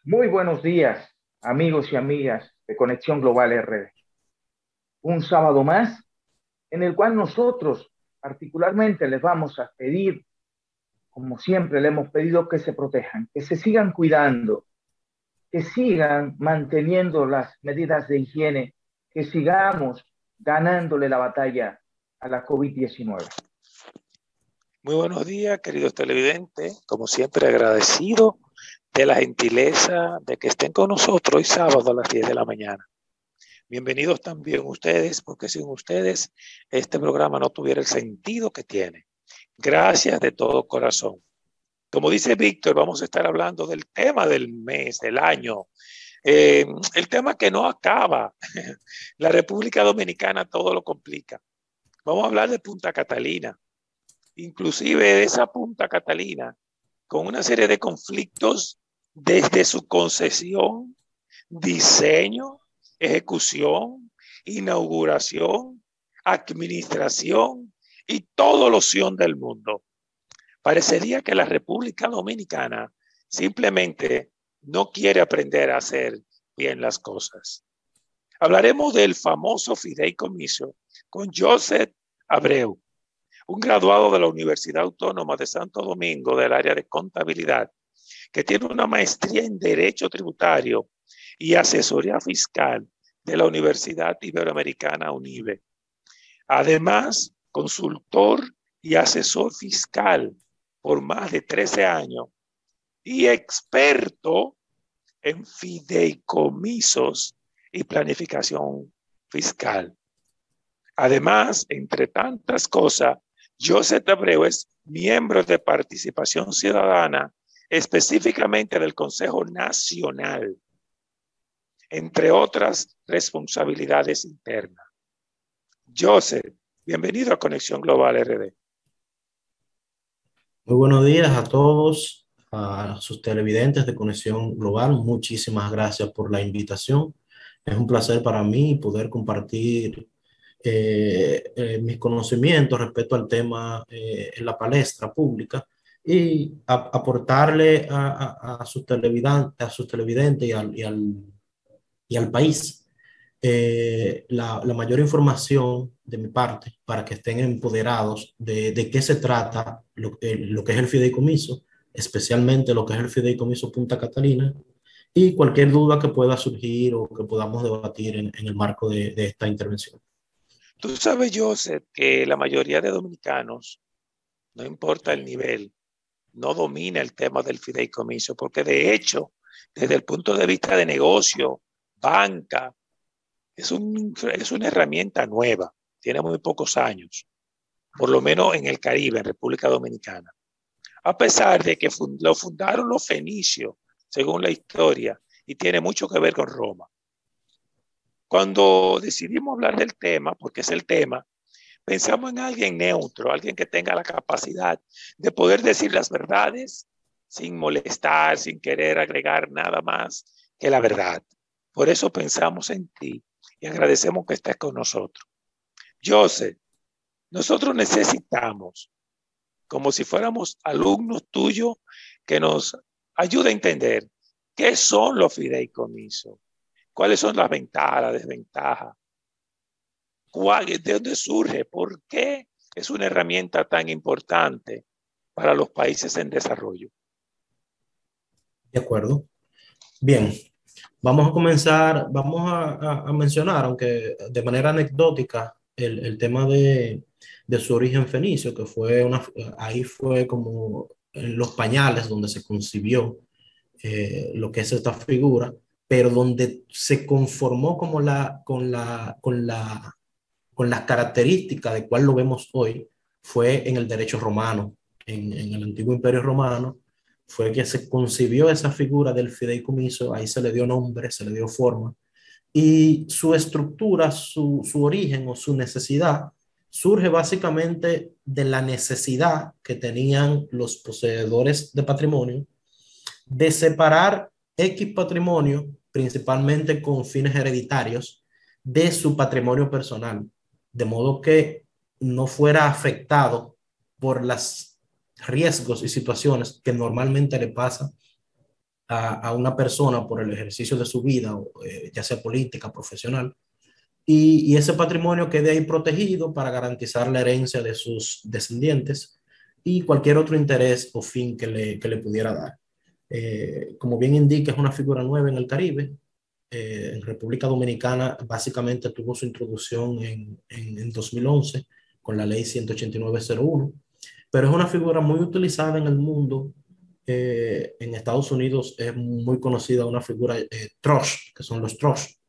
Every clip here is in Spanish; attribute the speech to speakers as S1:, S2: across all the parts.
S1: Muy buenos días, amigos y amigas de Conexión Global RD. Un sábado más en el cual nosotros particularmente les vamos a pedir, como siempre le hemos pedido, que se protejan, que se sigan cuidando, que sigan manteniendo las medidas de higiene, que sigamos ganándole la batalla a la COVID-19.
S2: Muy buenos días, queridos televidentes. Como siempre, agradecido de la gentileza de que estén con nosotros hoy sábado a las 10 de la mañana. Bienvenidos también ustedes, porque sin ustedes este programa no tuviera el sentido que tiene. Gracias de todo corazón. Como dice Víctor, vamos a estar hablando del tema del mes, del año, el tema que no acaba. La República Dominicana todo lo complica. Vamos a hablar de Punta Catalina, inclusive de esa Punta Catalina, con una serie de conflictos desde su concesión, diseño, ejecución, inauguración, administración y toda la opción del mundo. Parecería que la República Dominicana simplemente no quiere aprender a hacer bien las cosas. Hablaremos del famoso fideicomiso con Joseph Abreu, un graduado de la Universidad Autónoma de Santo Domingo del área de contabilidad, que tiene una maestría en Derecho Tributario y Asesoría Fiscal de la Universidad Iberoamericana UNIBE. Además, consultor y asesor fiscal por más de 13 años y experto en fideicomisos y planificación fiscal. Además, entre tantas cosas, Joseph Abreu es miembro de Participación Ciudadana, específicamente del Consejo Nacional, entre otras responsabilidades internas. Joseph, bienvenido a Conexión Global RD.
S3: Muy buenos días a todos, a sus televidentes de Conexión Global. Muchísimas gracias por la invitación. Es un placer para mí poder compartir mis conocimientos respecto al tema en la palestra pública y aportarle a sus televidentes y al país la mayor información de mi parte para que estén empoderados de qué se trata lo que es el fideicomiso, especialmente lo que es el fideicomiso Punta Catalina, y cualquier duda que pueda surgir o que podamos debatir en el marco de esta intervención.
S2: Tú sabes, Joseph, que la mayoría de dominicanos, no importa el nivel, no domina el tema del fideicomiso, porque de hecho, desde el punto de vista de negocio, banca, es una herramienta nueva, tiene muy pocos años, por lo menos en el Caribe, en República Dominicana. A pesar de que lo fundaron los fenicios, según la historia, y tiene mucho que ver con Roma. Cuando decidimos hablar del tema, porque es el tema, pensamos en alguien neutro, alguien que tenga la capacidad de poder decir las verdades sin molestar, sin querer agregar nada más que la verdad. Por eso pensamos en ti y agradecemos que estés con nosotros. Joseph, nosotros necesitamos, como si fuéramos alumnos tuyos, que nos ayude a entender qué son los fideicomisos, cuáles son las ventajas, las desventajas, de dónde surge, por qué es una herramienta tan importante para los países en desarrollo.
S3: De acuerdo. Bien, vamos a comenzar, a mencionar, aunque de manera anecdótica, el tema de su origen fenicio, que fue ahí fue como en los pañales donde se concibió lo que es esta figura, pero donde se conformó como con las características de cuál lo vemos hoy, fue en el derecho romano, en el antiguo imperio romano, fue que se concibió esa figura del fideicomiso, ahí se le dio nombre, se le dio forma, y su estructura, su origen o su necesidad surge básicamente de la necesidad que tenían los poseedores de patrimonio de separar X patrimonio, principalmente con fines hereditarios, de su patrimonio personal, de modo que no fuera afectado por los riesgos y situaciones que normalmente le pasa a una persona por el ejercicio de su vida, ya sea política, profesional, y ese patrimonio quede ahí protegido para garantizar la herencia de sus descendientes y cualquier otro interés o fin que le pudiera dar. Como bien indica, es una figura nueva en el Caribe. En República Dominicana básicamente tuvo su introducción en 2011 con la ley 18901, pero es una figura muy utilizada en el mundo. En Estados Unidos es muy conocida una figura trust, que son los trusts,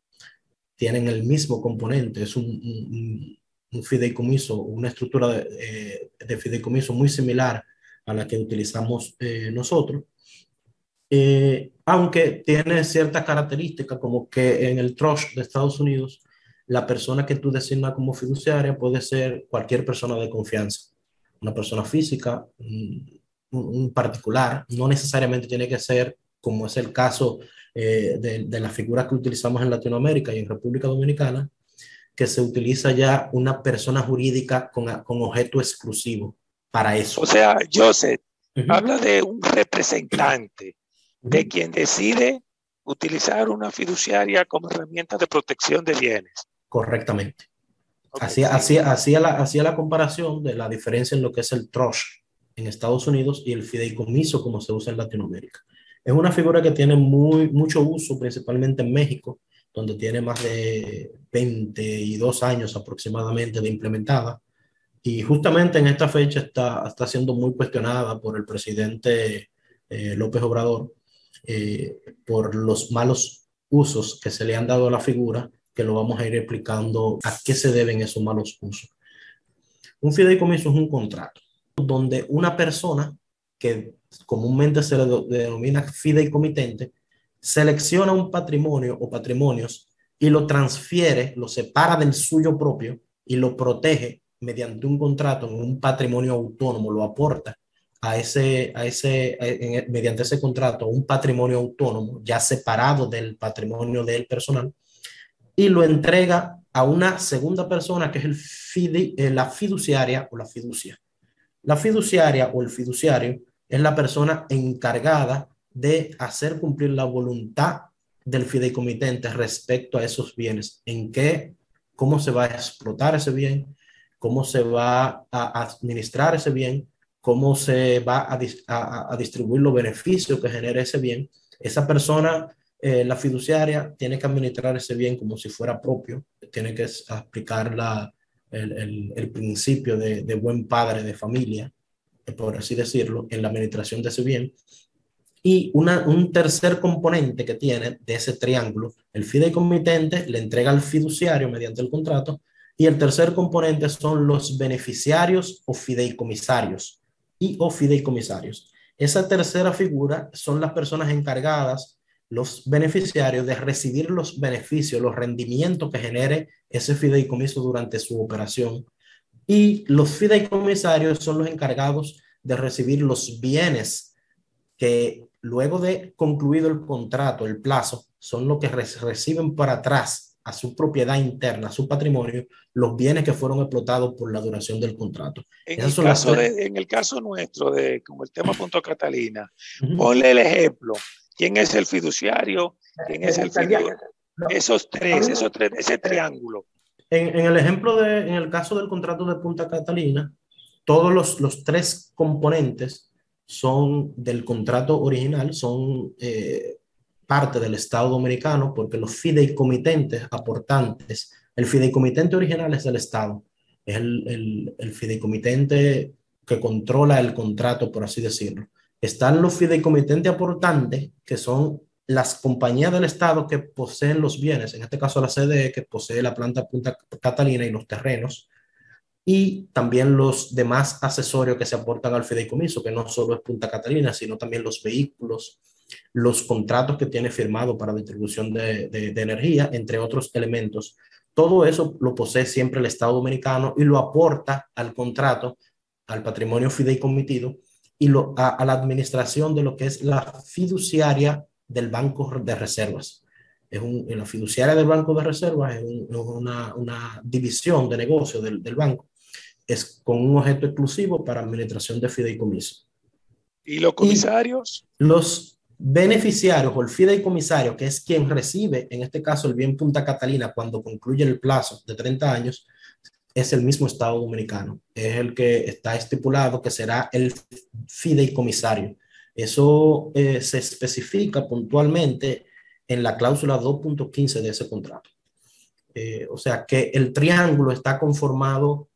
S3: tienen el mismo componente, es un fideicomiso, una estructura de fideicomiso muy similar a la que utilizamos nosotros, aunque tiene ciertas características como que en el trust de Estados Unidos, la persona que tú designas como fiduciaria puede ser cualquier persona de confianza, una persona física, un particular, no necesariamente tiene que ser, como es el caso de las figuras que utilizamos en Latinoamérica y en República Dominicana, que se utiliza ya una persona jurídica con objeto exclusivo para eso.
S2: O sea, Joseph, habla de un representante, de quien decide utilizar una fiduciaria como herramienta de protección de bienes.
S3: Correctamente.
S2: Okay,
S3: hacía la comparación de la diferencia en lo que es el trust en Estados Unidos y el fideicomiso como se usa en Latinoamérica. Es una figura que tiene mucho uso, principalmente en México, donde tiene más de 22 años aproximadamente de implementada. Y justamente en esta fecha está siendo muy cuestionada por el presidente López Obrador por los malos usos que se le han dado a la figura, que lo vamos a ir explicando a qué se deben esos malos usos. Un fideicomiso es un contrato donde una persona que comúnmente se le denomina fideicomitente selecciona un patrimonio o patrimonios y lo transfiere, lo separa del suyo propio y lo protege mediante un contrato en un patrimonio autónomo, lo aporta mediante ese contrato un patrimonio autónomo ya separado del patrimonio del personal y lo entrega a una segunda persona que es la fiduciaria o la fiducia. La fiduciaria o el fiduciario es la persona encargada de hacer cumplir la voluntad del fideicomitente respecto a esos bienes, cómo se va a explotar ese bien, cómo se va a administrar ese bien, cómo se va a distribuir los beneficios que genera ese bien. Esa persona, la fiduciaria, tiene que administrar ese bien como si fuera propio, tiene que aplicar el principio de buen padre de familia, por así decirlo, en la administración de ese bien. Y un tercer componente que tiene de ese triángulo, el fideicomitente le entrega al fiduciario mediante el contrato, y el tercer componente son los beneficiarios o fideicomisarios o fideicomisarios. Esa tercera figura son las personas encargadas, los beneficiarios, de recibir los beneficios, los rendimientos que genere ese fideicomiso durante su operación. Y los fideicomisarios son los encargados de recibir los bienes que luego de concluido el contrato, el plazo, son los que reciben para atrás a su propiedad interna, a su patrimonio, los bienes que fueron explotados por la duración del contrato.
S2: En el caso nuestro, como el tema Punta Catalina, ponle el ejemplo. ¿Quién es el fiduciario? ¿Quién es el fiduciario? Esos tres, ese triángulo.
S3: En el caso del contrato de Punta Catalina, todos los tres componentes son del contrato original, son parte del Estado Dominicano, porque los fideicomitentes aportantes, el fideicomitente original es del Estado, es el fideicomitente que controla el contrato, por así decirlo. Están los fideicomitentes aportantes, que son las compañías del Estado que poseen los bienes, en este caso la CDE, que posee la planta Punta Catalina y los terrenos, y también los demás accesorios que se aportan al fideicomiso, que no solo es Punta Catalina, sino también los vehículos, los contratos que tiene firmado para distribución de energía, entre otros elementos. Todo eso lo posee siempre el Estado Dominicano y lo aporta al contrato, al patrimonio fideicomitido y a la administración de lo que es la fiduciaria del Banco de Reservas. La fiduciaria del Banco de Reservas es una división de negocio del banco, es con un objeto exclusivo para administración de fideicomiso.
S2: ¿Y los comisarios?
S3: beneficiarios o el fideicomisario, que es quien recibe, en este caso, el bien Punta Catalina cuando concluye el plazo de 30 años, es el mismo Estado Dominicano. Es el que está estipulado que será el fideicomisario. Eso se especifica puntualmente en la cláusula 2.15 de ese contrato. O sea que el triángulo está conformado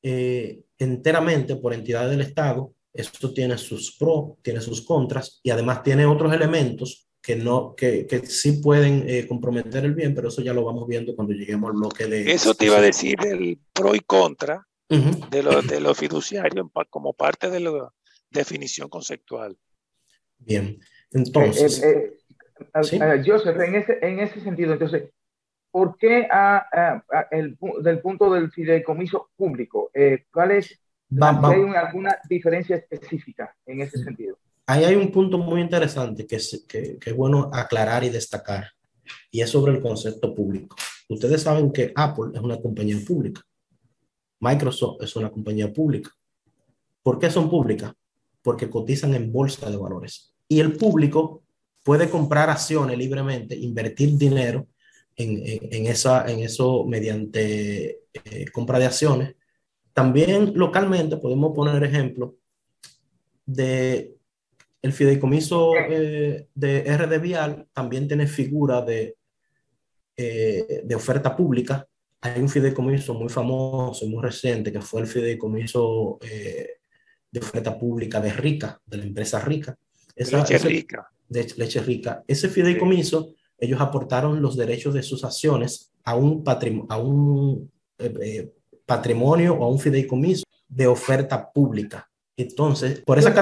S3: enteramente por entidades del Estado. Esto tiene sus pros, tiene sus contras y además tiene otros elementos que, no, que sí pueden comprometer el bien, pero eso ya lo vamos viendo cuando lleguemos al bloque de
S2: Eso te iba a
S3: discusión.
S2: decir del pro y contra de los fiduciarios como parte de la definición conceptual.
S3: Bien, entonces, ¿sí?
S1: Joseph, en ese sentido, entonces, ¿por qué del punto del fideicomiso público? ¿Cuál es si hay alguna diferencia específica en ese sentido?
S3: Ahí hay un punto muy interesante que es bueno aclarar y destacar, y es sobre el concepto público. Ustedes saben que Apple es una compañía pública, Microsoft es una compañía pública. ¿Por qué son públicas? Porque cotizan en bolsa de valores. Y el público puede comprar acciones libremente, invertir dinero en eso mediante compra de acciones. También localmente podemos poner ejemplo de el fideicomiso de RD Vial, también tiene figura de oferta pública. Hay un fideicomiso muy famoso, muy reciente, que fue el fideicomiso de oferta pública de Rica, de la empresa Rica.
S2: Leche Rica.
S3: De Leche Rica. Ese fideicomiso, sí, ellos aportaron los derechos de sus acciones a un patrimonio o a un fideicomiso de oferta pública. Entonces, por esa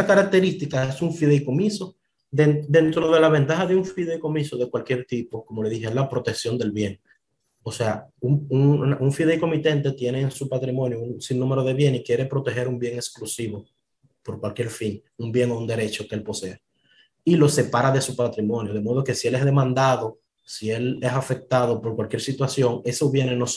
S3: característica es un fideicomiso. Dentro de la ventaja de un fideicomiso de cualquier tipo, como le dije, es la protección del bien. O sea, un fideicomitente tiene en su patrimonio un sinnúmero de bienes y quiere proteger un bien exclusivo por cualquier fin, un bien o un derecho que él posee, y lo separa de su patrimonio, de modo que si él es demandado, si él es afectado por cualquier situación, esos bienes no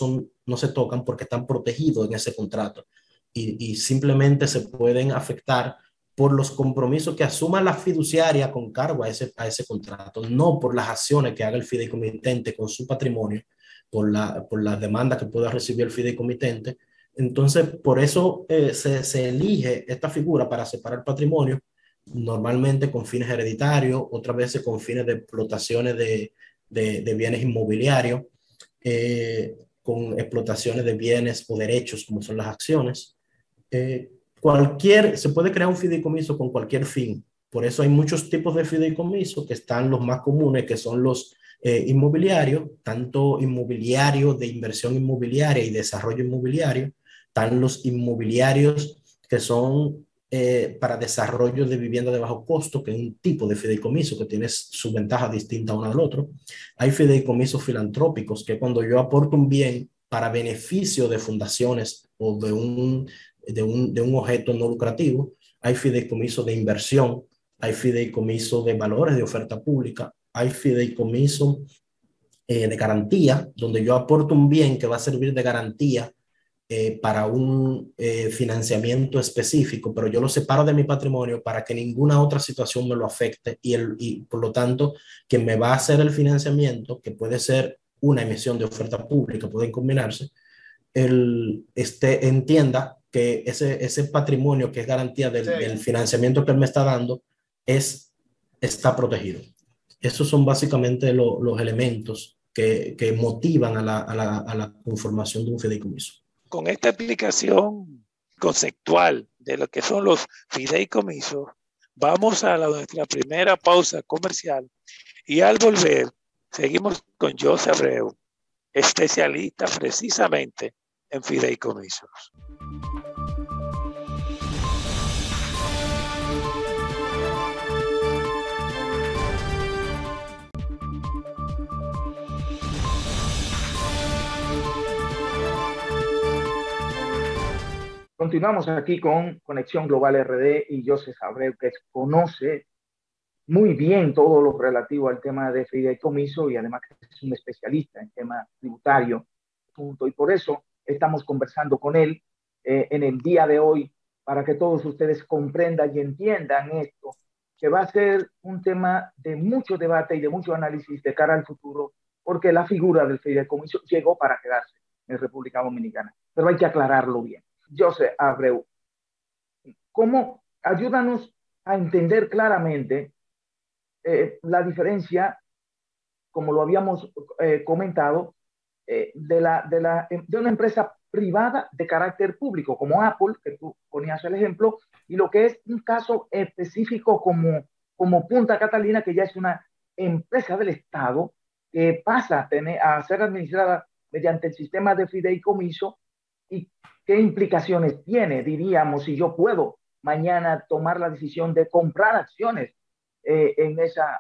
S3: se tocan porque están protegidos en ese contrato y simplemente se pueden afectar por los compromisos que asuma la fiduciaria con cargo a ese contrato, no por las acciones que haga el fideicomitente con su patrimonio, por la demanda que pueda recibir el fideicomitente. Entonces, por eso se elige esta figura para separar patrimonio, normalmente con fines hereditarios, otras veces con fines de explotaciones de bienes inmobiliarios, con explotaciones de bienes o derechos como son las acciones. Se puede crear un fideicomiso con cualquier fin. Por eso hay muchos tipos de fideicomiso, que están los más comunes, que son los inmobiliarios, tanto inmobiliarios de inversión inmobiliaria y desarrollo inmobiliario, están los inmobiliarios que son para desarrollo de vivienda de bajo costo, que es un tipo de fideicomiso que tiene su ventaja distinta uno del otro. Hay fideicomisos filantrópicos, que cuando yo aporto un bien para beneficio de fundaciones o de un objeto no lucrativo. Hay fideicomiso de inversión, hay fideicomiso de valores de oferta pública, hay fideicomiso de garantía, donde yo aporto un bien que va a servir de garantía para un financiamiento específico, pero yo lo separo de mi patrimonio para que ninguna otra situación me lo afecte y por lo tanto, quien me va a hacer el financiamiento, que puede ser una emisión de oferta pública, pueden combinarse, entienda que ese patrimonio que es garantía del financiamiento que él me está dando está protegido. Esos son básicamente los elementos que motivan a la conformación de un fideicomiso.
S2: Con esta explicación conceptual de lo que son los fideicomisos, vamos a nuestra primera pausa comercial y al volver seguimos con José Abreu, especialista precisamente en fideicomisos.
S1: Continuamos aquí con Conexión Global RD y Joseph Abreu, que conoce muy bien todo lo relativo al tema de fideicomiso y además es un especialista en tema tributario. Y por eso estamos conversando con él en el día de hoy para que todos ustedes comprendan y entiendan esto que va a ser un tema de mucho debate y de mucho análisis de cara al futuro, porque la figura del fideicomiso llegó para quedarse en República Dominicana, pero hay que aclararlo bien. José Abreu, ¿cómo ayúdanos a entender claramente la diferencia, como lo habíamos comentado, de una empresa privada de carácter público, como Apple, que tú ponías el ejemplo, y lo que es un caso específico como Punta Catalina, que ya es una empresa del Estado que pasa a ser administrada mediante el sistema de fideicomiso y qué implicaciones tiene, diríamos, si yo puedo mañana tomar la decisión de comprar acciones en esa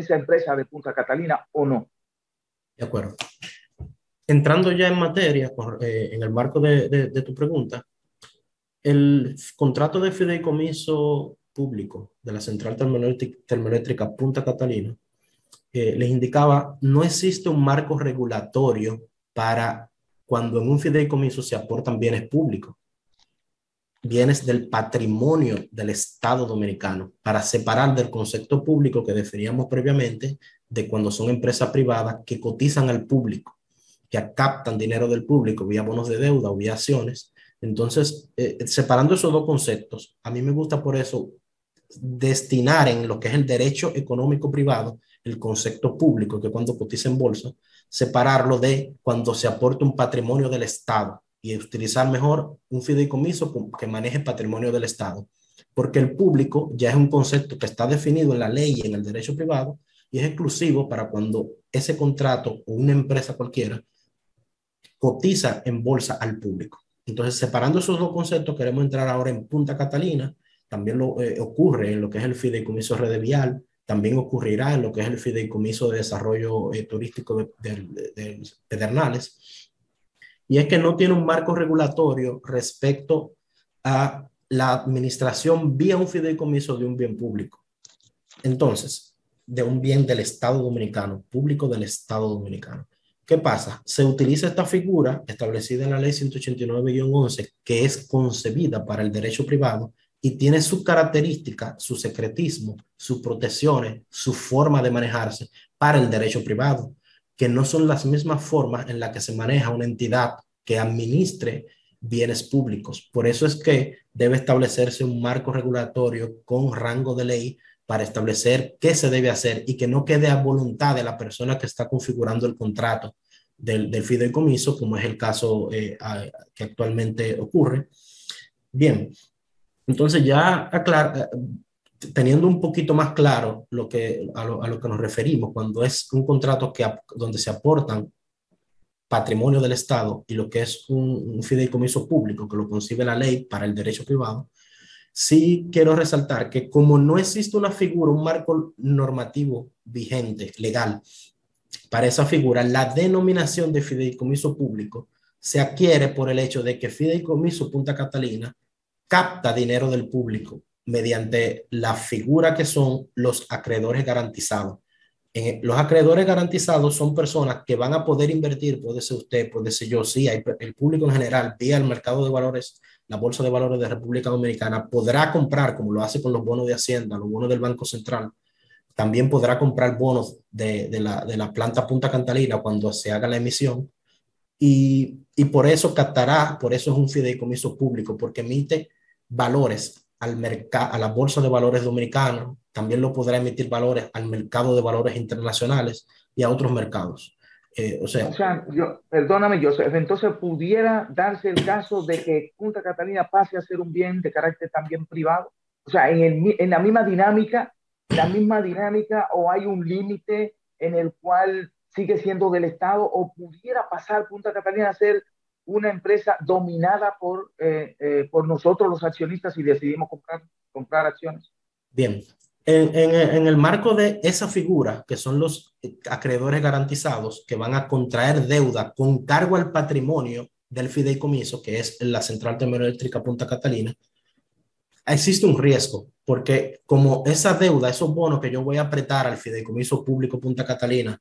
S1: empresa de Punta Catalina o no.
S3: De acuerdo. Entrando ya en materia, en el marco de tu pregunta, el contrato de fideicomiso público de la Central Termoeléctrica Punta Catalina les indicaba, no existe un marco regulatorio para cuando en un fideicomiso se aportan bienes públicos, bienes del patrimonio del Estado Dominicano, para separar del concepto público que definíamos previamente de cuando son empresas privadas que cotizan al público, que captan dinero del público vía bonos de deuda o vía acciones. Entonces, separando esos dos conceptos, a mí me gusta por eso destinar en lo que es el derecho económico privado el concepto público, que cuando cotiza en bolsa, separarlo de cuando se aporta un patrimonio del Estado y utilizar mejor un fideicomiso que maneje patrimonio del Estado, porque el público ya es un concepto que está definido en la ley y en el derecho privado y es exclusivo para cuando ese contrato o una empresa cualquiera cotiza en bolsa al público. Entonces, separando esos dos conceptos, queremos entrar ahora en Punta Catalina. También ocurre en lo que es el fideicomiso Red Vial, también ocurrirá en lo que es el fideicomiso de desarrollo turístico de Pedernales. Y es que no tiene un marco regulatorio respecto a la administración vía un fideicomiso de un bien público. Entonces, de un bien del Estado Dominicano, público del Estado Dominicano. ¿Qué pasa? Se utiliza esta figura establecida en la ley 189-11, que es concebida para el derecho privado y tiene su característica, su secretismo, sus protecciones, su forma de manejarse para el derecho privado, que no son las mismas formas en las que se maneja una entidad que administre bienes públicos. Por eso es que debe establecerse un marco regulatorio con rango de ley para establecer qué se debe hacer y que no quede a voluntad de la persona que está configurando el contrato del fideicomiso, como es el caso que actualmente ocurre. Bien, entonces ya teniendo un poquito más claro a lo que nos referimos cuando es un contrato donde se aportan patrimonio del Estado y lo que es un fideicomiso público que lo concibe la ley para el derecho privado, sí quiero resaltar que como no existe una figura, un marco normativo vigente, legal, para esa figura, la denominación de fideicomiso público se adquiere por el hecho de que Fideicomiso Punta Catalina capta dinero del público mediante la figura que son los acreedores garantizados. Los acreedores garantizados son personas que van a poder invertir, puede ser usted, puede ser yo, sí, el público en general, vía el mercado de valores, la Bolsa de Valores de República Dominicana, podrá comprar, como lo hace con los bonos de Hacienda, los bonos del Banco Central, también podrá comprar bonos de la planta Punta Catalina cuando se haga la emisión y por eso captará, por eso es un fideicomiso público, porque emite valores a la Bolsa de Valores Dominicana, también lo podrá emitir valores al mercado de valores internacionales y a otros mercados.
S1: Perdóname, Joseph, entonces pudiera darse el caso de que Punta Catalina pase a ser un bien de carácter también privado, o sea, en la misma dinámica, o hay un límite en el cual sigue siendo del Estado, o pudiera pasar Punta Catalina a ser una empresa dominada por nosotros los accionistas y decidimos comprar acciones.
S3: Bien, en el marco de esa figura, que son los acreedores garantizados que van a contraer deuda con cargo al patrimonio del fideicomiso, que es la Central Termoeléctrica Punta Catalina, existe un riesgo, porque como esa deuda, esos bonos que yo voy a apretar al fideicomiso público Punta Catalina,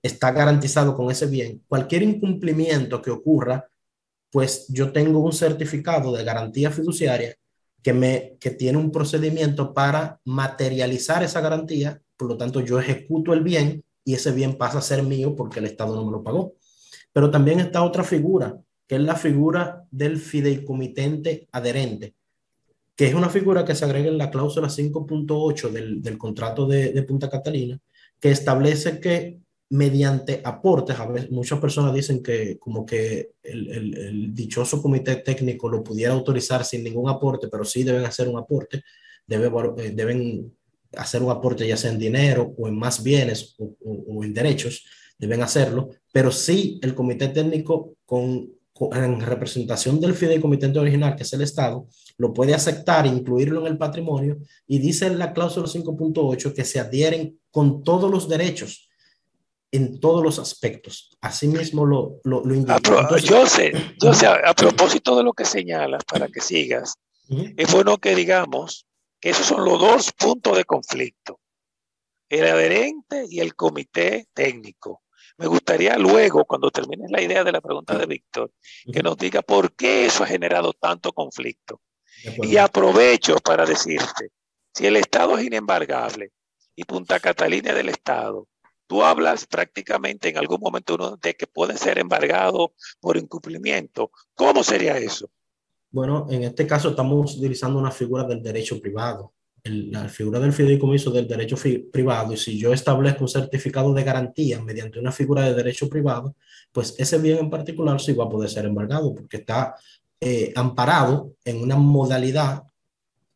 S3: está garantizado con ese bien, cualquier incumplimiento que ocurra, pues yo tengo un certificado de garantía fiduciaria que tiene un procedimiento para materializar esa garantía. Por lo tanto, yo ejecuto el bien y ese bien pasa a ser mío porque el Estado no me lo pagó. Pero también está otra figura, que es la figura del fideicomitente adherente, que es una figura que se agrega en la cláusula 5.8 del contrato de Punta Catalina, que establece que mediante aportes, a veces muchas personas dicen que como que el dichoso comité técnico lo pudiera autorizar sin ningún aporte, pero sí deben hacer un aporte, deben hacer un aporte ya sea en dinero o en más bienes o en derechos, deben hacerlo, pero sí el comité técnico en representación del fideicomitente original, que es el Estado, lo puede aceptar e incluirlo en el patrimonio, y dice en la cláusula 5.8 que se adhieren con todos los derechos en todos los aspectos. Asimismo lo indica. Entonces,
S2: yo sé, a propósito de lo que señalas, para que sigas, es bueno que digamos que esos son los dos puntos de conflicto, el adherente y el comité técnico. Me gustaría luego, cuando termines la idea de la pregunta de Víctor, que nos diga por qué eso ha generado tanto conflicto. Y aprovecho para decirte, si el Estado es inembargable y Punta Catalina es del Estado, tú hablas prácticamente en algún momento de que puede ser embargado por incumplimiento. ¿Cómo sería eso?
S3: Bueno, en este caso estamos utilizando una figura del derecho privado, la figura del fideicomiso del derecho privado, y si yo establezco un certificado de garantía mediante una figura de derecho privado, pues ese bien en particular sí va a poder ser embargado porque está amparado en una modalidad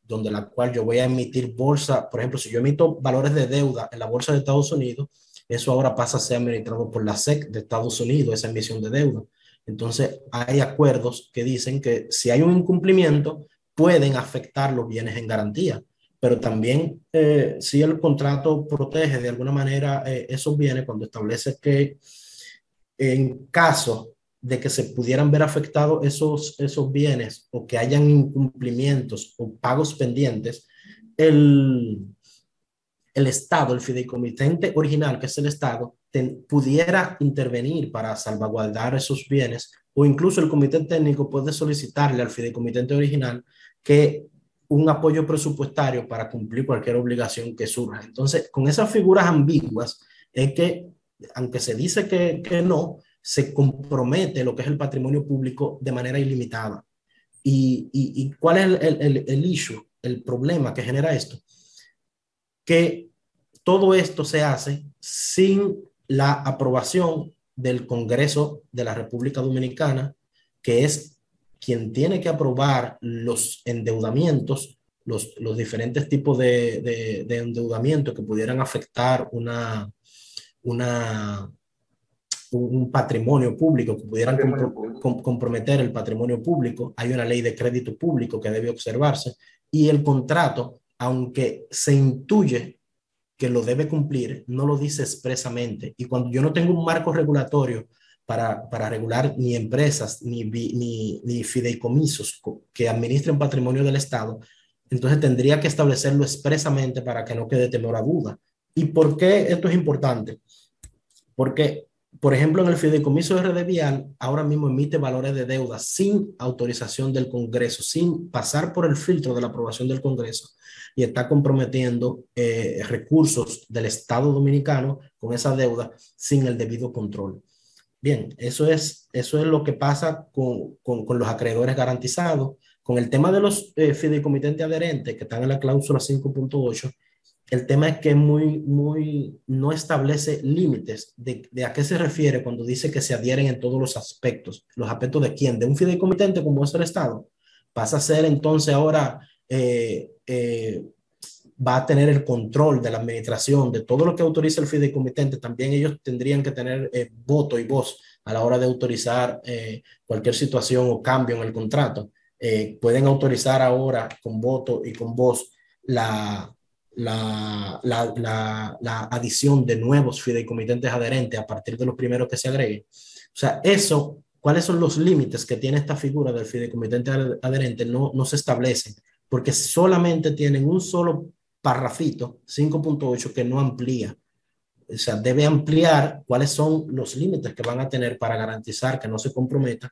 S3: donde la cual yo voy a emitir bolsa. Por ejemplo, si yo emito valores de deuda en la bolsa de Estados Unidos, eso ahora pasa a ser administrado por la SEC de Estados Unidos, esa emisión de deuda. Entonces, hay acuerdos que dicen que si hay un incumplimiento, pueden afectar los bienes en garantía, pero también si el contrato protege de alguna manera esos bienes cuando establece que en caso de que se pudieran ver afectados esos bienes o que hayan incumplimientos o pagos pendientes, el, el Estado, el fideicomitente original, que es el Estado, pudiera intervenir para salvaguardar esos bienes, o incluso el comité técnico puede solicitarle al fideicomitente original que un apoyo presupuestario para cumplir cualquier obligación que surja. Entonces, con esas figuras ambiguas, es que, aunque se dice que no, se compromete lo que es el patrimonio público de manera ilimitada. ¿Y cuál es el issue, el problema que genera esto? Que todo esto se hace sin la aprobación del Congreso de la República Dominicana, que es quien tiene que aprobar los endeudamientos, los diferentes tipos de endeudamiento que pudieran afectar un patrimonio público, que pudieran comprometer el patrimonio público. Hay una ley de crédito público que debe observarse, y el contrato, aunque se intuye que lo debe cumplir, no lo dice expresamente. Y cuando yo no tengo un marco regulatorio para regular ni empresas ni fideicomisos que administren patrimonio del Estado, entonces tendría que establecerlo expresamente para que no quede temor a duda. ¿Y por qué esto es importante? Porque, por ejemplo, en el fideicomiso de RD Vial, ahora mismo emite valores de deuda sin autorización del Congreso, sin pasar por el filtro de la aprobación del Congreso, y está comprometiendo recursos del Estado dominicano con esa deuda sin el debido control. Bien, eso es lo que pasa con los acreedores garantizados. Con el tema de los fideicomitentes adherentes que están en la cláusula 5.8, el tema es que no establece límites de a qué se refiere cuando dice que se adhieren en todos los aspectos. ¿Los aspectos de quién? De un fideicomitente como es el Estado. Pasa a ser entonces ahora, va a tener el control de la administración, de todo lo que autoriza el fideicomitente. También ellos tendrían que tener voto y voz a la hora de autorizar cualquier situación o cambio en el contrato. Pueden autorizar ahora con voto y con voz la adición de nuevos fideicomitentes adherentes a partir de los primeros que se agreguen. O sea, ¿cuáles son los límites que tiene esta figura del fideicomitente adherente? No se establecen, porque solamente tienen un solo parrafito, 5.8, que no amplía. O sea, debe ampliar cuáles son los límites que van a tener para garantizar que no se comprometa.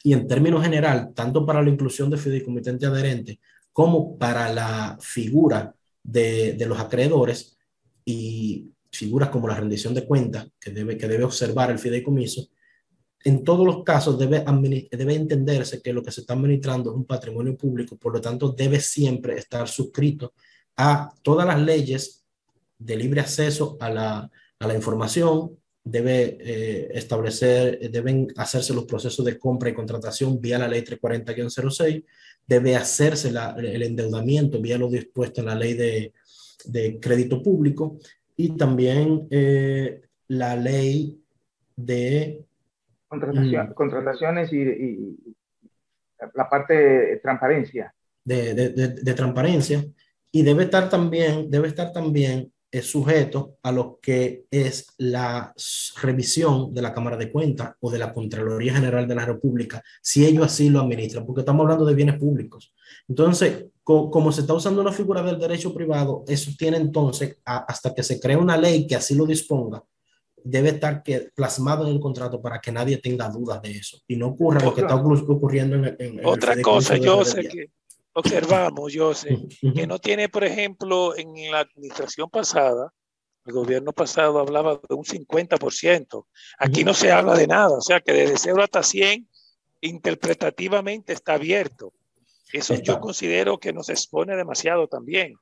S3: Y en términos general, tanto para la inclusión de fideicomitente adherente como para la figura de los acreedores y figuras como la rendición de cuentas que debe observar el fideicomiso. En todos los casos debe entenderse que lo que se está administrando es un patrimonio público, por lo tanto debe siempre estar suscrito a todas las leyes de libre acceso a la información, deben hacerse los procesos de compra y contratación vía la ley 340-06, debe hacerse el endeudamiento vía lo dispuesto en la ley de crédito público y también la ley de
S1: contrataciones y la parte de transparencia.
S3: De transparencia, y debe estar también sujeto a lo que es la revisión de la Cámara de Cuentas o de la Contraloría General de la República, si ellos así lo administran, porque estamos hablando de bienes públicos. Entonces, como se está usando una figura del derecho privado, eso tiene entonces, hasta que se cree una ley que así lo disponga, debe estar plasmado en el contrato para que nadie tenga dudas de eso y no ocurra lo que está ocurriendo en
S2: otra cosa, yo sé que observamos, yo sé que no tiene, por ejemplo, en la administración pasada, el gobierno pasado hablaba de un 50%. Aquí no se habla de nada, o sea que desde 0 hasta 100 interpretativamente está abierto. Eso yo considero que nos expone demasiado también.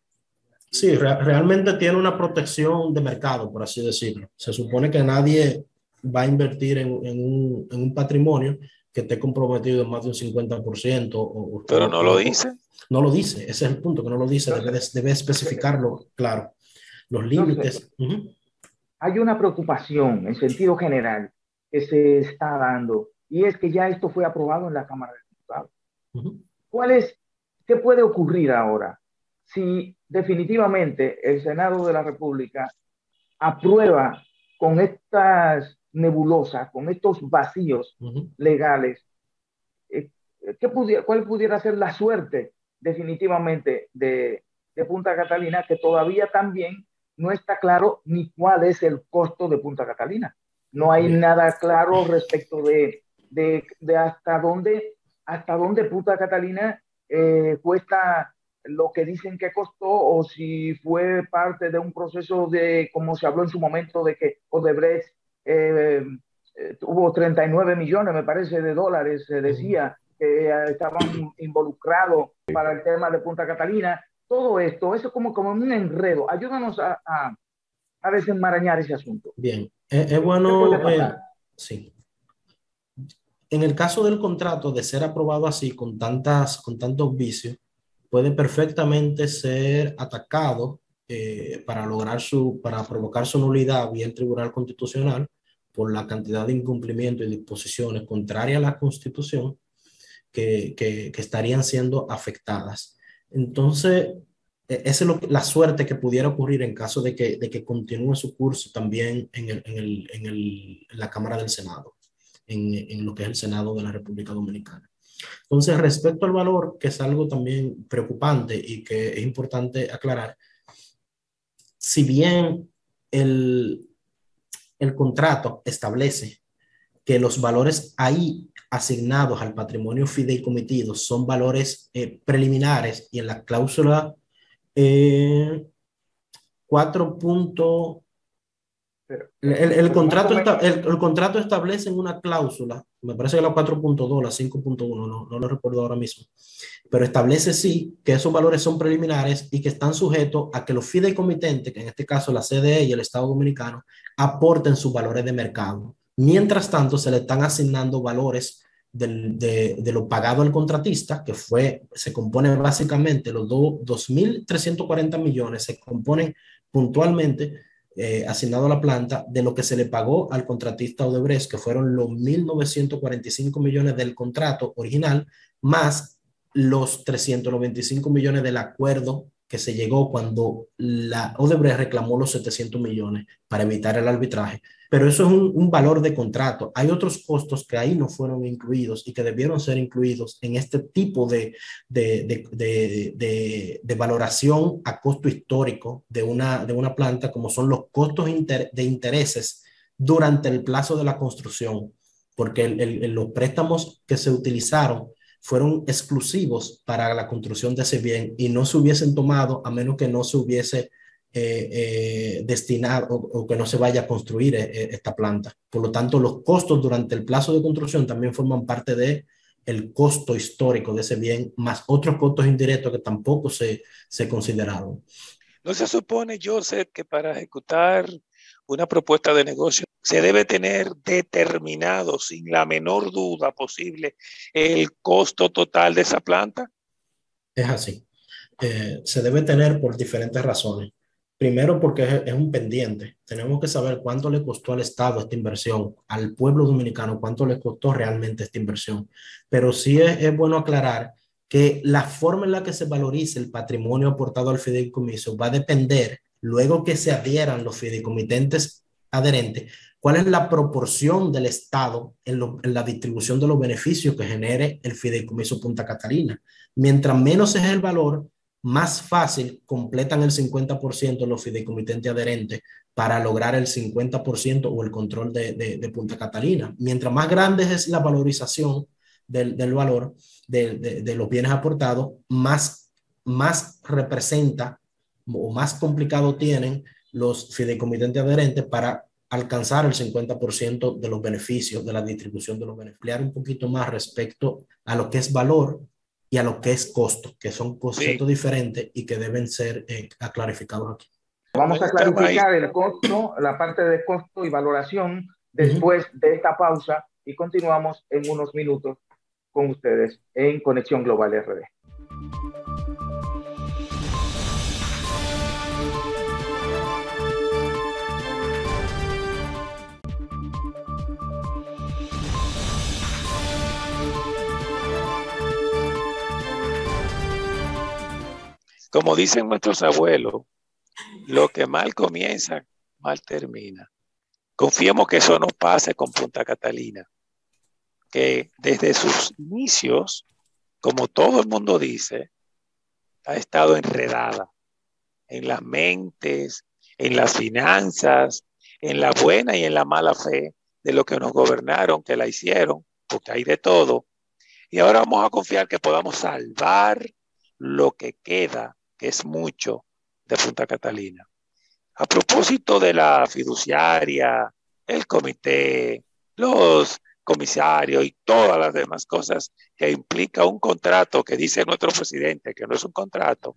S3: Sí, realmente tiene una protección de mercado, por así decirlo. Se supone que nadie va a invertir en un patrimonio que esté comprometido en más de un 50%.
S2: Pero no lo dice.
S3: No lo dice, ese es el punto, que no lo dice, debe especificarlo, claro, los límites.
S1: Hay una preocupación en sentido general que se está dando, y es que ya esto fue aprobado en la Cámara de Diputados. ¿Qué puede ocurrir ahora si definitivamente el Senado de la República aprueba con estas nebulosas, con estos vacíos legales? ¿Cuál pudiera ser la suerte definitivamente de Punta Catalina, que todavía también no está claro ni cuál es el costo de Punta Catalina? No hay nada claro respecto de hasta dónde Punta Catalina cuesta lo que dicen que costó, o si fue parte de un proceso de, como se habló en su momento, de que Odebrecht tuvo 39 millones, me parece, de dólares, se decía, que estaban involucrados para el tema de Punta Catalina. Todo esto, eso como un enredo. Ayúdanos a desenmarañar ese asunto.
S3: Bien, es bueno, sí. En el caso del contrato, de ser aprobado así, con tantos vicios, puede perfectamente ser atacado para provocar su nulidad vía el Tribunal Constitucional por la cantidad de incumplimientos y disposiciones contrarias a la Constitución que estarían siendo afectadas. Entonces, esa es la suerte que pudiera ocurrir en caso de que continúe su curso también en la Cámara del Senado, en lo que es el Senado de la República Dominicana. Entonces, respecto al valor, que es algo también preocupante y que es importante aclarar, si bien el contrato establece que los valores ahí asignados al patrimonio fideicomitido son valores preliminares, y en la cláusula 4. El contrato establece en una cláusula, me parece que la 4.2, la 5.1, no lo recuerdo ahora mismo, pero establece sí que esos valores son preliminares y que están sujetos a que los fideicomitentes, que en este caso la CDE y el Estado Dominicano, aporten sus valores de mercado. Mientras tanto, se le están asignando valores de lo pagado al contratista, que se compone básicamente los 2.340 millones, se componen puntualmente asignado a la planta de lo que se le pagó al contratista Odebrecht, que fueron los 1.945 millones del contrato original, más los 395 millones del acuerdo que se llegó cuando la Odebrecht reclamó los 700 millones para evitar el arbitraje. Pero eso es un valor de contrato. Hay otros costos que ahí no fueron incluidos y que debieron ser incluidos en este tipo de valoración a costo histórico de una planta, como son los costos de intereses durante el plazo de la construcción, porque los préstamos que se utilizaron fueron exclusivos para la construcción de ese bien y no se hubiesen tomado a menos que no se hubiese destinado o que no se vaya a construir esta planta. Por lo tanto, los costos durante el plazo de construcción también forman parte de el costo histórico de ese bien, más otros costos indirectos que tampoco se consideraron.
S2: ¿No se supone, Joseph, que para ejecutar una propuesta de negocio se debe tener determinado sin la menor duda posible el costo total de esa planta?
S3: Es así. Se debe tener por diferentes razones. Primero, porque es un pendiente. Tenemos que saber cuánto le costó al Estado esta inversión, al pueblo dominicano, cuánto le costó realmente esta inversión. Pero sí es bueno aclarar que la forma en la que se valorice el patrimonio aportado al fideicomiso va a depender, luego que se adhieran los fideicomitentes adherentes, cuál es la proporción del Estado en la distribución de los beneficios que genere el fideicomiso Punta Catalina. Mientras menos es el valor, más fácil completan el 50% los fideicomitentes adherentes para lograr el 50% o el control de Punta Catalina. Mientras más grande es la valorización del valor de los bienes aportados, más representa o más complicado tienen los fideicomitentes adherentes para alcanzar el 50% de los beneficios, de la distribución de los beneficios. Ampliar un poquito más respecto a lo que es valor y a lo que es costo, que son conceptos diferentes y que deben ser clarificados aquí.
S1: Vamos a clarificar el costo, la parte de costo y valoración después de esta pausa y continuamos en unos minutos con ustedes en Conexión Global RD.
S2: Como dicen nuestros abuelos, lo que mal comienza, mal termina. Confiemos que eso no pase con Punta Catalina, que desde sus inicios, como todo el mundo dice, ha estado enredada en las mentes, en las finanzas, en la buena y en la mala fe de los que nos gobernaron, que la hicieron, porque hay de todo. Y ahora vamos a confiar que podamos salvar lo que queda, que es mucho, de Punta Catalina. A propósito de la fiduciaria, el comité, los comisarios y todas las demás cosas que implica un contrato que dice nuestro presidente que no es un contrato,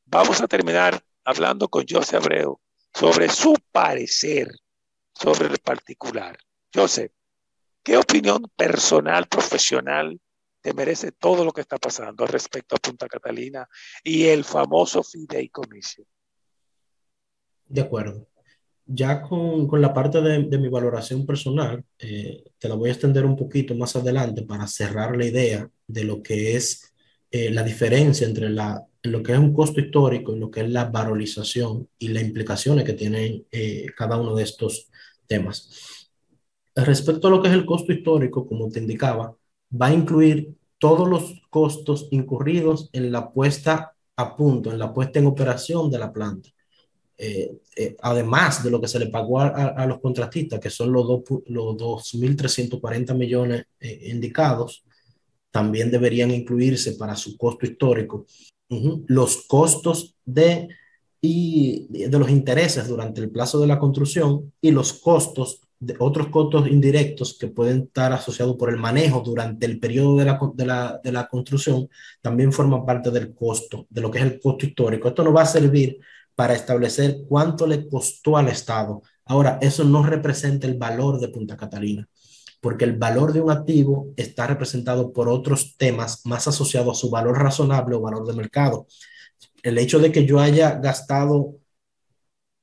S2: vamos a terminar hablando con Joseph Abreu sobre su parecer sobre el particular. Joseph, ¿qué opinión personal, profesional te merece todo lo que está pasando respecto a Punta Catalina y el famoso fideicomiso?
S3: De acuerdo. Ya con la parte de mi valoración personal, te la voy a extender un poquito más adelante para cerrar la idea de lo que es la diferencia entre lo que es un costo histórico y lo que es la valorización y las implicaciones que tienen cada uno de estos temas. Respecto a lo que es el costo histórico, como te indicaba, va a incluir todos los costos incurridos en la puesta a punto, en la puesta en operación de la planta. Además de lo que se le pagó a los contratistas, que son los 2.340 millones indicados, también deberían incluirse para su costo histórico los costos de los intereses durante el plazo de la construcción y los costos de otros costos indirectos que pueden estar asociados por el manejo durante el periodo de la construcción, también forman parte del costo, de lo que es el costo histórico. Esto nos va a servir para establecer cuánto le costó al Estado. Ahora, eso no representa el valor de Punta Catalina, porque el valor de un activo está representado por otros temas más asociados a su valor razonable o valor de mercado. El hecho de que yo haya gastado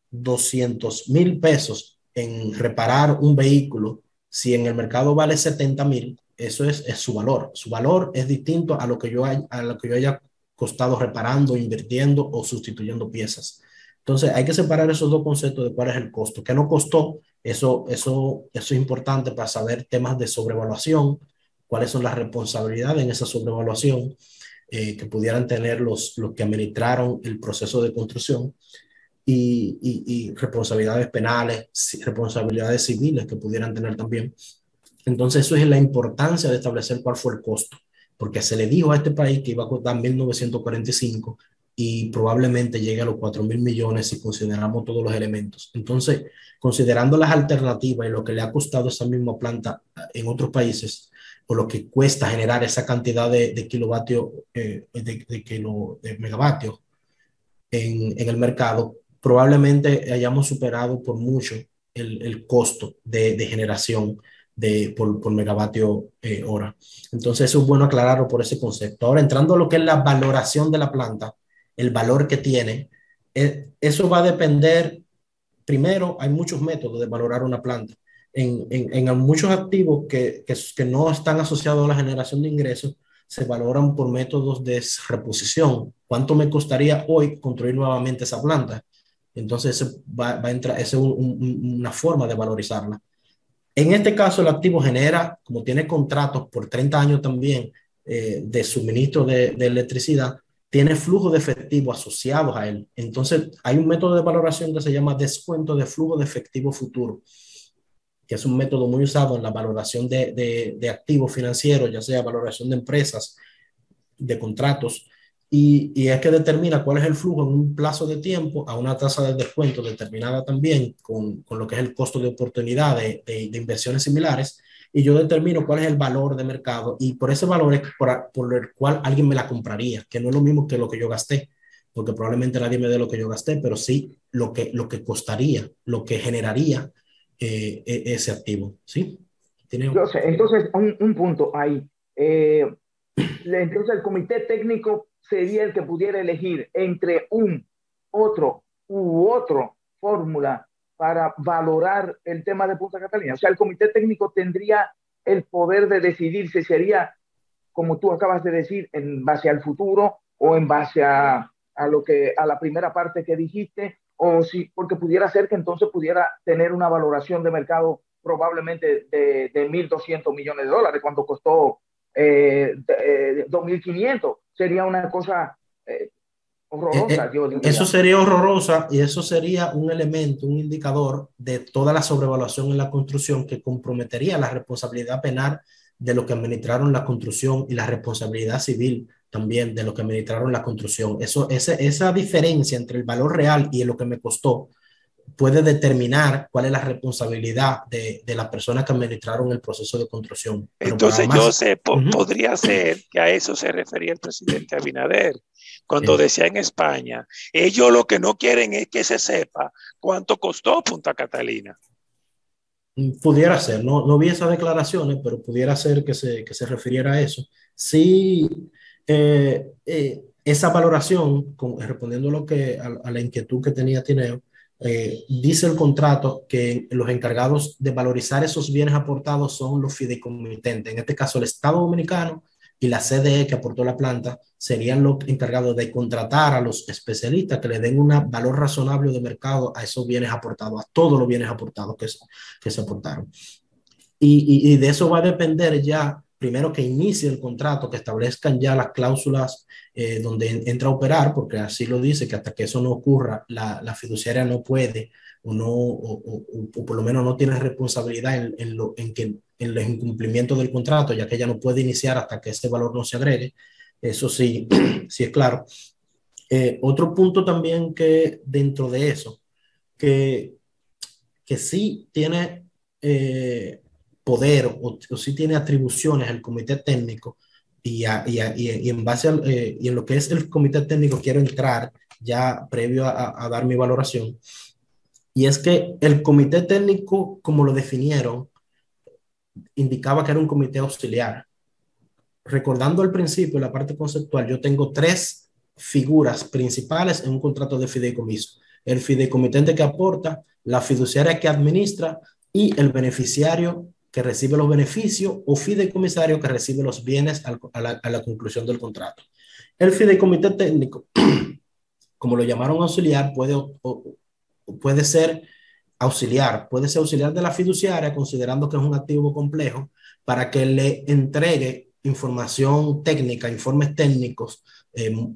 S3: 200,000 pesos en reparar un vehículo, si en el mercado vale 70,000, eso es su valor. Su valor es distinto a lo que yo haya costado reparando, invirtiendo o sustituyendo piezas. Entonces hay que separar esos dos conceptos de cuál es el costo. ¿Qué no costó? Eso es importante para saber temas de sobrevaluación, cuáles son las responsabilidades en esa sobrevaluación que pudieran tener los que administraron el proceso de construcción y responsabilidades penales, responsabilidades civiles que pudieran tener también. Entonces eso es la importancia de establecer cuál fue el costo, porque se le dijo a este país que iba a costar 1.945 y probablemente llegue a los 4.000 millones si consideramos todos los elementos. Entonces, considerando las alternativas y lo que le ha costado esa misma planta en otros países, o lo que cuesta generar esa cantidad de kilovatios, de megavatios en el mercado, probablemente hayamos superado por mucho el costo de generación por megavatio hora. Entonces, eso es bueno aclararlo por ese concepto. Ahora, entrando a lo que es la valoración de la planta, el valor que tiene, eso va a depender. Primero, hay muchos métodos de valorar una planta. En muchos activos que no están asociados a la generación de ingresos, se valoran por métodos de reposición. ¿Cuánto me costaría hoy construir nuevamente esa planta? Entonces, va a entrar, esa es una forma de valorizarla. En este caso, el activo genera, como tiene contratos por 30 años también de suministro de electricidad, tiene flujo de efectivo asociados a él. Entonces, hay un método de valoración que se llama descuento de flujo de efectivo futuro, que es un método muy usado en la valoración de activos financieros, ya sea valoración de empresas, de contratos, y es que determina cuál es el flujo en un plazo de tiempo a una tasa de descuento determinada también con lo que es el costo de oportunidad de inversiones similares, y yo determino cuál es el valor de mercado, y por ese valor es por el cual alguien me la compraría, que no es lo mismo que lo que yo gasté, porque probablemente nadie me dé lo que yo gasté, pero sí lo que costaría, lo que generaría ese activo, ¿sí?
S1: Yo sé, entonces, un punto ahí. Entonces, el comité técnico sería el que pudiera elegir entre otro u otro fórmula para valorar el tema de Punta Catalina. O sea, el comité técnico tendría el poder de decidir si sería, como tú acabas de decir, en base al futuro o en base a la primera parte que dijiste, o si, porque pudiera ser que entonces pudiera tener una valoración de mercado probablemente de 1.200 millones de dólares cuando costó 2.500. Sería una cosa horrorosa, yo
S3: Eso
S1: diría.
S3: sería horrorosa y eso sería un elemento, un indicador de toda la sobrevaluación en la construcción que comprometería la responsabilidad penal de lo que administraron la construcción y la responsabilidad civil también de lo que administraron la construcción. Esa diferencia entre el valor real y lo que me costó puede determinar cuál es la responsabilidad de las personas que administraron el proceso de construcción. Pero para
S2: Entonces,
S3: más...
S2: yo sé,
S3: Uh-huh.
S2: podría ser que a eso se refería el presidente Abinader cuando decía en España, ellos lo que no quieren es que se sepa cuánto costó Punta Catalina.
S3: Pudiera ser, no vi esas declaraciones, pero pudiera ser que se refiriera a eso. Sí, esa valoración, respondiendo a la inquietud que tenía Tineo, dice el contrato que los encargados de valorizar esos bienes aportados son los fideicomitentes, en este caso el Estado Dominicano y la CDE que aportó la planta serían los encargados de contratar a los especialistas que le den un valor razonable de mercado a esos bienes aportados, a todos los bienes aportados que se aportaron. Y de eso va a depender ya, primero que inicie el contrato, que establezcan ya las cláusulas donde entra a operar, porque así lo dice, que hasta que eso no ocurra, la fiduciaria no puede o por lo menos no tiene responsabilidad en el incumplimiento del contrato, ya que ella no puede iniciar hasta que este valor no se agregue. Eso sí, sí es claro. Otro punto también que dentro de eso, que, que sí tiene poder o sí tiene atribuciones el comité técnico y en base y en lo que es el comité técnico quiero entrar ya previo a dar mi valoración. Y es que el comité técnico, como lo definieron, indicaba que era un comité auxiliar. Recordando al principio la parte conceptual, yo tengo tres figuras principales en un contrato de fideicomiso: el fideicomitente que aporta, la fiduciaria que administra y el beneficiario que recibe los beneficios o fideicomisario que recibe los bienes a la conclusión del contrato. El fideicomitente técnico, como lo llamaron auxiliar, puede ser auxiliar de la fiduciaria, considerando que es un activo complejo, para que le entregue información técnica, informes técnicos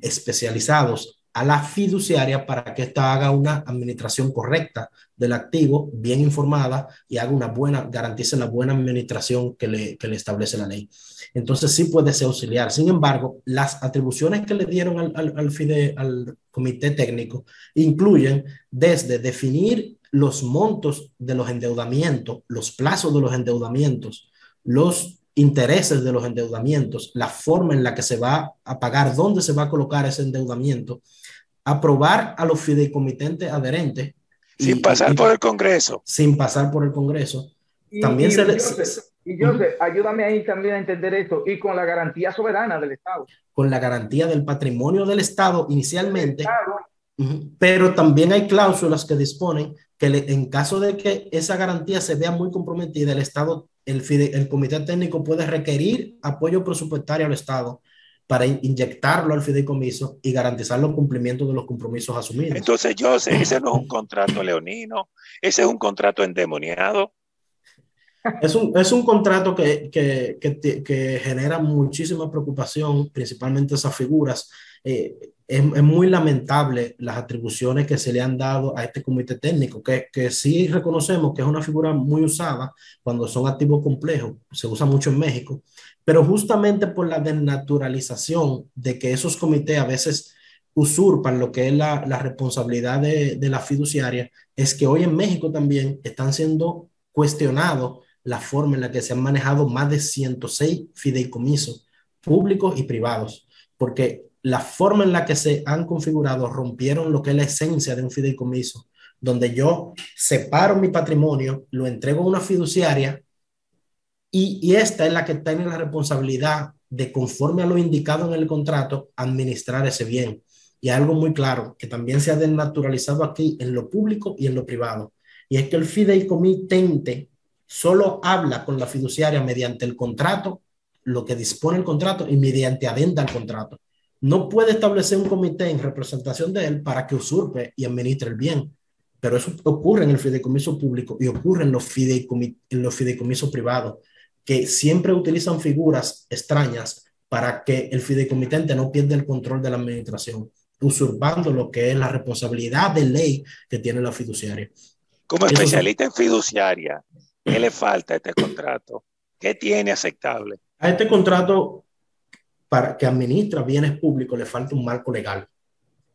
S3: especializados a la fiduciaria para que ésta haga una administración correcta del activo, bien informada, y haga garantice la buena administración que le establece la ley. Entonces sí puede ser auxiliar. Sin embargo, las atribuciones que le dieron al comité técnico incluyen desde definir los montos de los endeudamientos, los plazos de los endeudamientos, los intereses de los endeudamientos, la forma en la que se va a pagar, dónde se va a colocar ese endeudamiento, aprobar a los fideicomitentes adherentes.
S2: Sin pasar por el Congreso.
S3: Sin pasar por el Congreso. También
S1: Joseph, ayúdame ahí también a entender esto, y con la garantía soberana del Estado.
S3: Con la garantía del patrimonio del Estado inicialmente, pero también hay cláusulas que disponen que en caso de que esa garantía se vea muy comprometida, el Estado, el comité técnico puede requerir apoyo presupuestario al Estado para inyectarlo al fideicomiso y garantizar los cumplimientos de los compromisos asumidos.
S2: Entonces, Joseph, ese no es un contrato leonino, ese es un contrato endemoniado.
S3: Es un contrato que genera muchísima preocupación, principalmente esas figuras. Es muy lamentable las atribuciones que se le han dado a este comité técnico, que sí reconocemos que es una figura muy usada cuando son activos complejos, se usa mucho en México, pero justamente por la desnaturalización de que esos comités a veces usurpan lo que es la responsabilidad de la fiduciaria, es que hoy en México también están siendo cuestionados la forma en la que se han manejado más de 106 fideicomisos públicos y privados, porque la forma en la que se han configurado rompieron lo que es la esencia de un fideicomiso, donde yo separo mi patrimonio, lo entrego a una fiduciaria y esta es la que tiene la responsabilidad de, conforme a lo indicado en el contrato, administrar ese bien. Y algo muy claro, que también se ha desnaturalizado aquí en lo público y en lo privado, y es que el fideicomitente solo habla con la fiduciaria mediante el contrato, lo que dispone el contrato, y mediante adenda al contrato. No puede establecer un comité en representación de él para que usurpe y administre el bien, pero eso ocurre en el fideicomiso público y ocurre en los fideicomisos privados, que siempre utilizan figuras extrañas para que el fideicomitente no pierda el control de la administración, usurpando lo que es la responsabilidad de ley que tiene la fiduciaria.
S2: Como especialista en fiduciaria, ¿qué le falta a este contrato? ¿Qué tiene aceptable?
S3: A este contrato, para que administra bienes públicos, le falta un marco legal.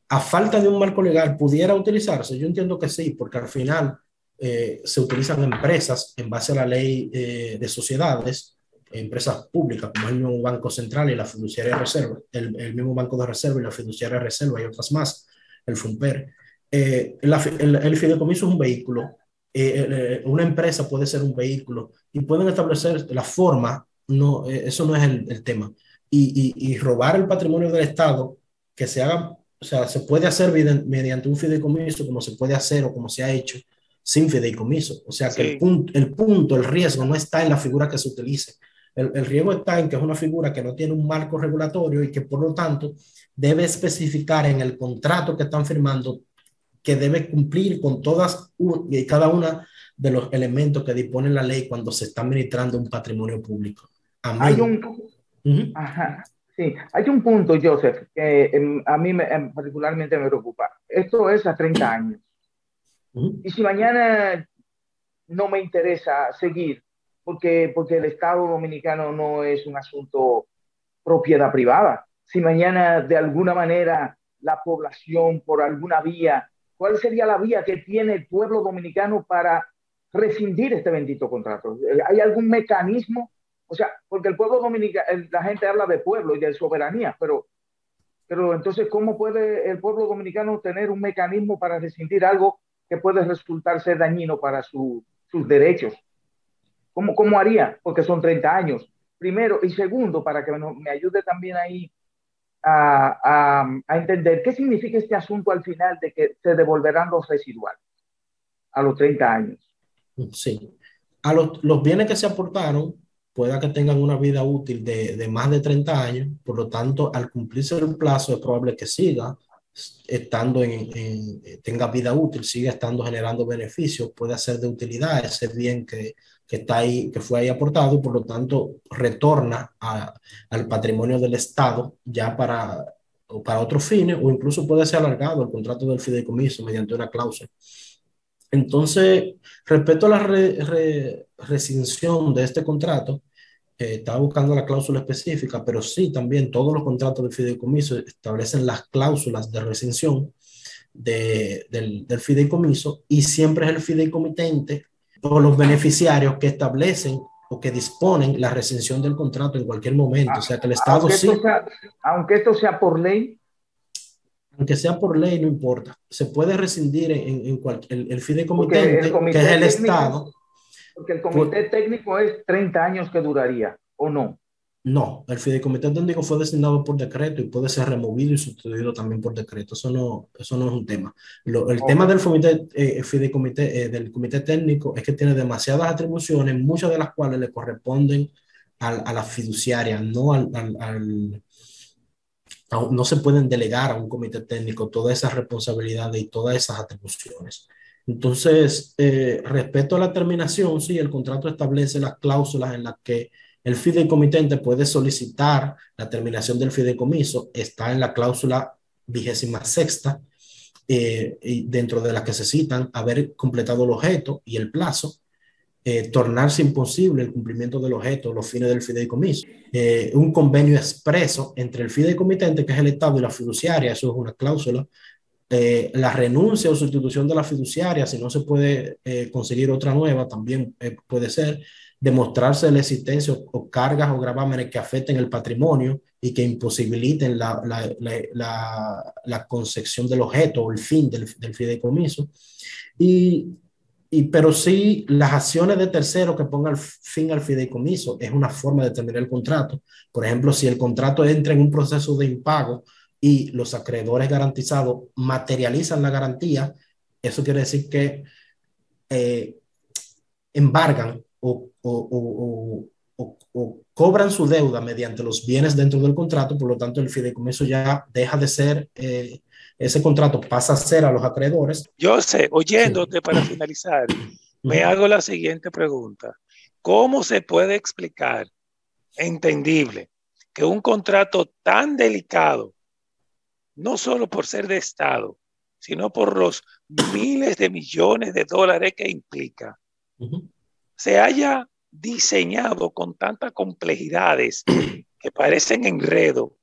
S3: A falta de un marco legal, ¿pudiera utilizarse? Yo entiendo que sí, porque al final se utilizan empresas en base a la ley de sociedades, empresas públicas como el mismo Banco Central y la fiduciaria de reserva, el mismo Banco de Reserva y la fiduciaria de reserva y otras más, el FUNPER. El fideicomiso es un vehículo, una empresa puede ser un vehículo y pueden establecer la forma, no, eso no es el tema. Y robar el patrimonio del Estado, que se haga, o sea, se puede hacer mediante un fideicomiso, como se puede hacer o como se ha hecho sin fideicomiso. O sea, que sí, el riesgo no está en la figura que se utilice. El riesgo está en que es una figura que no tiene un marco regulatorio y que por lo tanto debe especificar en el contrato que están firmando que debe cumplir con todas y cada una de los elementos que dispone la ley cuando se está administrando un patrimonio público. Amén.
S1: Sí, hay un punto, Joseph, que a mí particularmente me preocupa. Esto es a 30 años. Y si mañana no me interesa seguir, porque el Estado Dominicano no es un asunto propiedad privada, si mañana de alguna manera la población por alguna vía, ¿cuál sería la vía que tiene el pueblo dominicano para rescindir este bendito contrato? ¿Hay algún mecanismo? O sea, porque el pueblo dominicano, la gente habla de pueblo y de soberanía, pero entonces, ¿cómo puede el pueblo dominicano tener un mecanismo para rescindir algo que puede resultar ser dañino para sus derechos? ¿Cómo haría? Porque son 30 años. Primero, y segundo, para que me ayude también ahí a entender qué significa este asunto al final de que se devolverán los residuales a los 30 años.
S3: Sí. A los bienes que se aportaron, pueda que tengan una vida útil de más de 30 años, por lo tanto, al cumplirse el plazo, es probable que siga estando tenga vida útil, siga estando generando beneficios, puede ser de utilidad ese bien que está ahí, que fue ahí aportado, y por lo tanto retorna al patrimonio del Estado ya para o para otros fines, o incluso puede ser alargado el contrato del fideicomiso mediante una cláusula. Entonces, respecto a la rescisión de este contrato, estaba buscando la cláusula específica, pero sí, también todos los contratos de fideicomiso establecen las cláusulas de rescisión del fideicomiso, y siempre es el fideicomitente o los beneficiarios que establecen o que disponen la rescisión del contrato en cualquier momento. O sea que el Estado
S1: aunque esto sea por ley.
S3: Aunque sea por ley, no importa. Se puede rescindir el fideicomitente, que es el Estado.
S1: Porque el comité técnico es 30 años que duraría, ¿o no?
S3: No, el fideicomitente técnico fue designado por decreto y puede ser removido y sustituido también por decreto. Eso no es un tema. El tema del del comité técnico es que tiene demasiadas atribuciones, muchas de las cuales le corresponden a la fiduciaria, no se pueden delegar a un comité técnico todas esas responsabilidades y todas esas atribuciones. Entonces, respecto a la terminación, sí, el contrato establece las cláusulas en las que el fideicomitente puede solicitar la terminación del fideicomiso. Está en la cláusula 26ª, y dentro de la que se citan haber completado el objeto y el plazo, tornarse imposible el cumplimiento del objeto, los fines del fideicomiso. Un convenio expreso entre el fideicomitente, que es el Estado, y la fiduciaria, eso es una cláusula. La renuncia o sustitución de la fiduciaria, si no se puede conseguir otra nueva, también puede ser demostrarse la existencia o cargas o gravámenes que afecten el patrimonio y que imposibiliten la concepción del objeto o el fin del fideicomiso. Pero sí, las acciones de terceros que pongan fin al fideicomiso es una forma de terminar el contrato. Por ejemplo, si el contrato entra en un proceso de impago y los acreedores garantizados materializan la garantía, eso quiere decir que embargan o cobran su deuda mediante los bienes dentro del contrato. Por lo tanto, el fideicomiso ya deja de ser, ese contrato pasa a ser a los acreedores.
S2: Yo sé, oyéndote, sí, para finalizar, me hago la siguiente pregunta. ¿Cómo se puede explicar, entendible, que un contrato tan delicado, no solo por ser de Estado, sino por los miles de millones de dólares que implica, se haya diseñado con tantas complejidades que parecen enredo,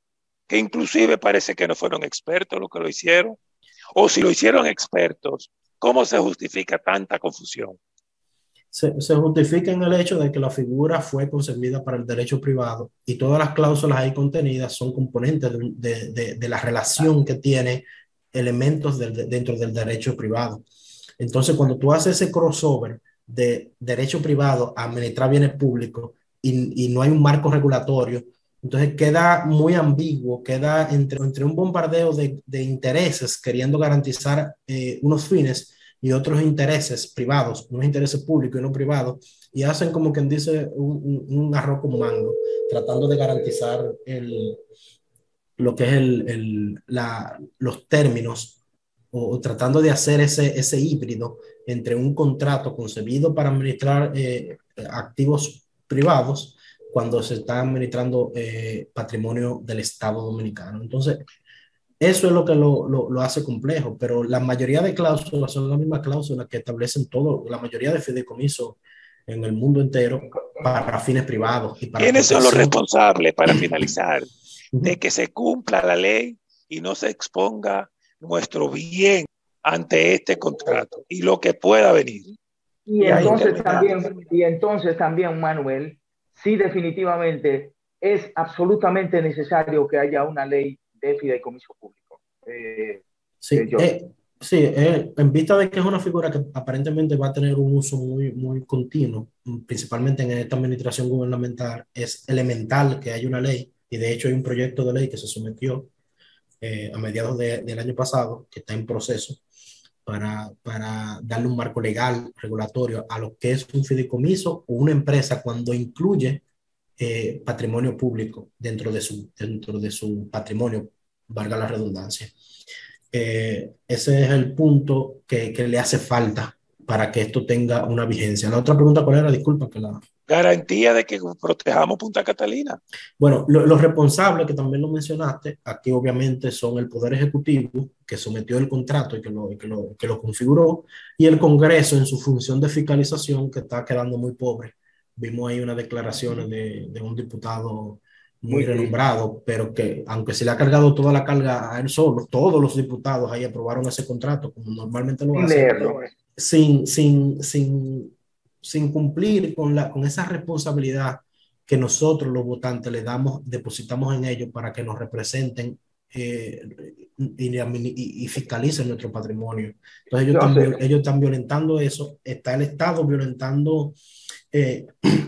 S2: que inclusive parece que no fueron expertos los que lo hicieron? O si lo hicieron expertos, ¿cómo se justifica tanta confusión?
S3: Se justifica en el hecho de que la figura fue concebida para el derecho privado y todas las cláusulas ahí contenidas son componentes de la relación que tiene elementos dentro del derecho privado. Entonces, cuando tú haces ese crossover de derecho privado a administrar bienes públicos y no hay un marco regulatorio, entonces queda muy ambiguo, queda entre un bombardeo de intereses queriendo garantizar unos fines y otros intereses privados, unos intereses públicos y no privados, y hacen como quien dice un arroz con mango, tratando de garantizar lo que es los términos, o tratando de hacer ese híbrido entre un contrato concebido para administrar activos privados cuando se está administrando patrimonio del Estado Dominicano. Entonces, eso es lo que lo hace complejo, pero la mayoría de cláusulas son las mismas cláusulas que establecen la mayoría de fideicomisos en el mundo entero para fines privados.
S2: ¿Quiénes son los responsables, para finalizar, de que se cumpla la ley y no se exponga nuestro bien ante este contrato y lo que pueda venir?
S1: Y entonces también, Manuel, sí, definitivamente es absolutamente necesario que haya una ley de fideicomiso público.
S3: En vista de que es una figura que aparentemente va a tener un uso muy, muy continuo, principalmente en esta administración gubernamental, es elemental que haya una ley, y de hecho hay un proyecto de ley que se sometió a mediados del año pasado, que está en proceso, para darle un marco legal, regulatorio, a lo que es un fideicomiso o una empresa cuando incluye patrimonio público dentro de su patrimonio, valga la redundancia. Ese es el punto que le hace falta para que esto tenga una vigencia. La otra pregunta, ¿cuál era? Disculpa que la...
S2: garantía de que protejamos Punta Catalina.
S3: Bueno, los responsables, que también lo mencionaste, aquí obviamente son el Poder Ejecutivo, que sometió el contrato y que lo configuró, y el Congreso en su función de fiscalización, que está quedando muy pobre. Vimos ahí unas declaraciones de un diputado muy
S1: Muy triste.
S3: renombrado, pero que aunque se le ha cargado toda la carga a él solo, todos los diputados ahí aprobaron ese contrato, como normalmente lo
S1: Sin
S3: hacen,
S1: leerlo.
S3: sin, sin, sin, sin cumplir con esa responsabilidad que nosotros los votantes le damos, depositamos en ellos para que nos representen y fiscalicen nuestro patrimonio. Entonces
S1: Entonces,
S3: ellos están violentando eso, está el Estado violentando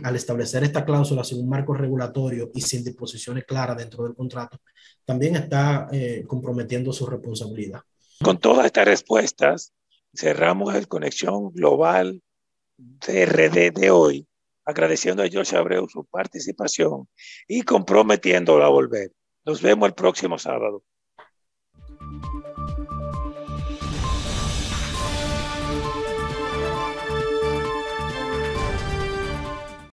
S3: al establecer esta cláusula sin un marco regulatorio y sin disposiciones claras dentro del contrato, también está comprometiendo su responsabilidad.
S2: Con todas estas respuestas, cerramos el Conexión Global RD de hoy, agradeciendo a George Abreu su participación y comprometiéndolo a volver. Nos vemos el próximo sábado.